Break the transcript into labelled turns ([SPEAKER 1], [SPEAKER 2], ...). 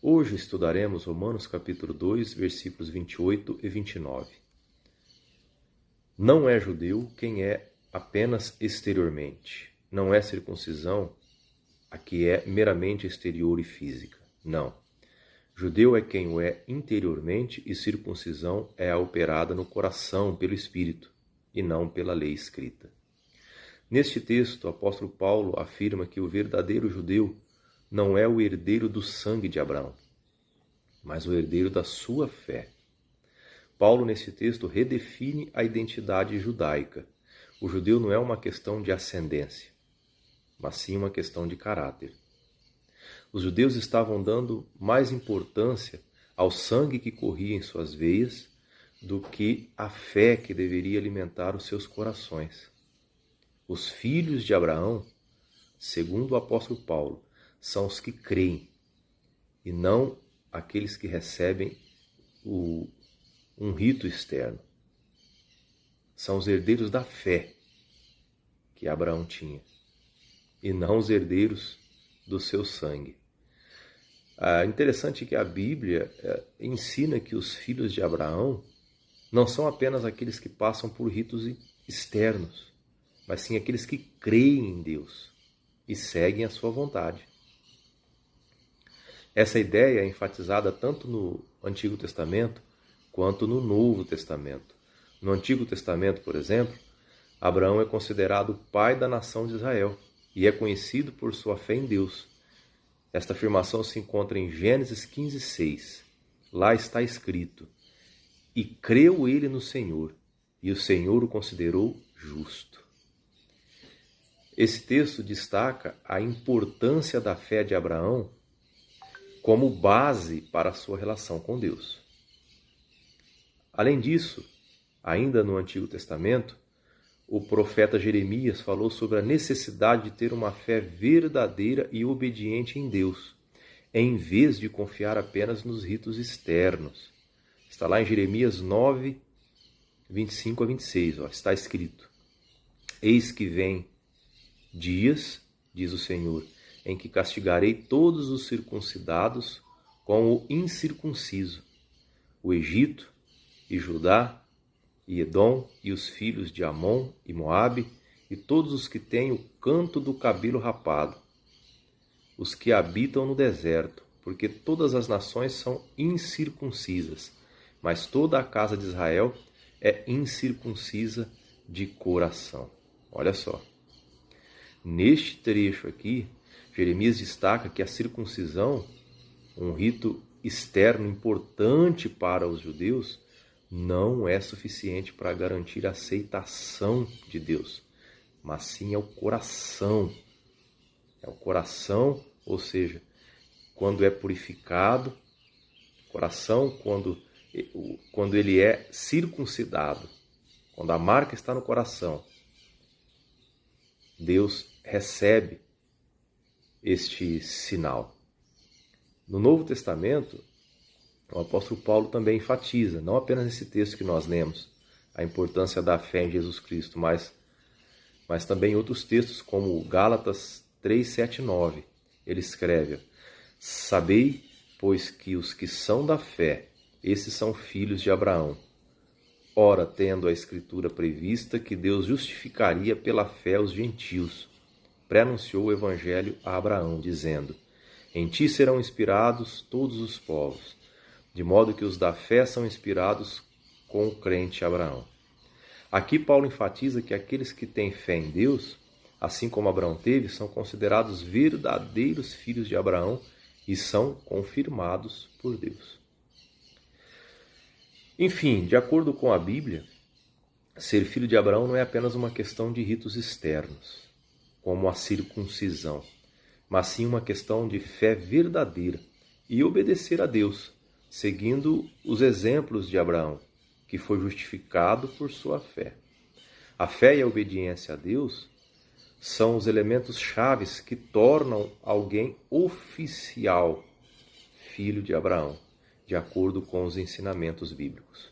[SPEAKER 1] Hoje estudaremos Romanos capítulo 2, versículos 28 e 29. Não é judeu quem é apenas exteriormente. Não é circuncisão a que é meramente exterior e física. Não. Judeu é quem o é interiormente e circuncisão é a operada no coração pelo Espírito e não pela lei escrita. Neste texto, o apóstolo Paulo afirma que o verdadeiro judeu não é o herdeiro do sangue de Abraão, mas o herdeiro da sua fé. Paulo, nesse texto, redefine a identidade judaica. O judeu não é uma questão de ascendência, mas sim uma questão de caráter. Os judeus estavam dando mais importância ao sangue que corria em suas veias do que à fé que deveria alimentar os seus corações. Os filhos de Abraão, segundo o apóstolo Paulo, são os que creem e não aqueles que recebem um rito externo. São os herdeiros da fé que Abraão tinha e não os herdeiros do seu sangue. Interessante que a Bíblia ensina que os filhos de Abraão não são apenas aqueles que passam por ritos externos, mas sim aqueles que creem em Deus e seguem a sua vontade. Essa ideia é enfatizada tanto no Antigo Testamento quanto no Novo Testamento. No Antigo Testamento, por exemplo, Abraão é considerado o pai da nação de Israel e é conhecido por sua fé em Deus. Esta afirmação se encontra em Gênesis 15:6. Lá está escrito: "E creu ele no Senhor, e o Senhor o considerou justo." Esse texto destaca a importância da fé de Abraão como base para a sua relação com Deus. Além disso, ainda no Antigo Testamento, o profeta Jeremias falou sobre a necessidade de ter uma fé verdadeira e obediente em Deus, em vez de confiar apenas nos ritos externos. Está lá em Jeremias 9, 25 a 26, está escrito: "Eis que vem dias, diz o Senhor, em que castigarei todos os circuncidados com o incircunciso, o Egito e Judá e Edom e os filhos de Amon e Moabe e todos os que têm o canto do cabelo rapado, os que habitam no deserto, porque todas as nações são incircuncisas, mas toda a casa de Israel é incircuncisa de coração." Olha só. Neste trecho aqui, Jeremias destaca que a circuncisão, um rito externo importante para os judeus, não é suficiente para garantir a aceitação de Deus, mas sim é o coração. É o coração, ou seja, quando é purificado, coração quando ele é circuncidado, quando a marca está no coração, Deus recebe este sinal. No Novo Testamento, o apóstolo Paulo também enfatiza, não apenas nesse texto que nós lemos, a importância da fé em Jesus Cristo, mas também outros textos como Gálatas 3, 7 e 9. Ele escreve: "Sabei, pois, que os que são da fé, esses são filhos de Abraão. Ora, tendo a Escritura prevista que Deus justificaria pela fé os gentios, pré-anunciou o Evangelho a Abraão, dizendo: Em ti serão inspirados todos os povos, de modo que os da fé são inspirados com o crente Abraão." Aqui Paulo enfatiza que aqueles que têm fé em Deus, assim como Abraão teve, são considerados verdadeiros filhos de Abraão e são confirmados por Deus. Enfim, de acordo com a Bíblia, ser filho de Abraão não é apenas uma questão de ritos externos, como a circuncisão, mas sim uma questão de fé verdadeira e obedecer a Deus, seguindo os exemplos de Abraão, que foi justificado por sua fé. A fé e a obediência a Deus são os elementos chaves que tornam alguém oficial filho de Abraão, de acordo com os ensinamentos bíblicos.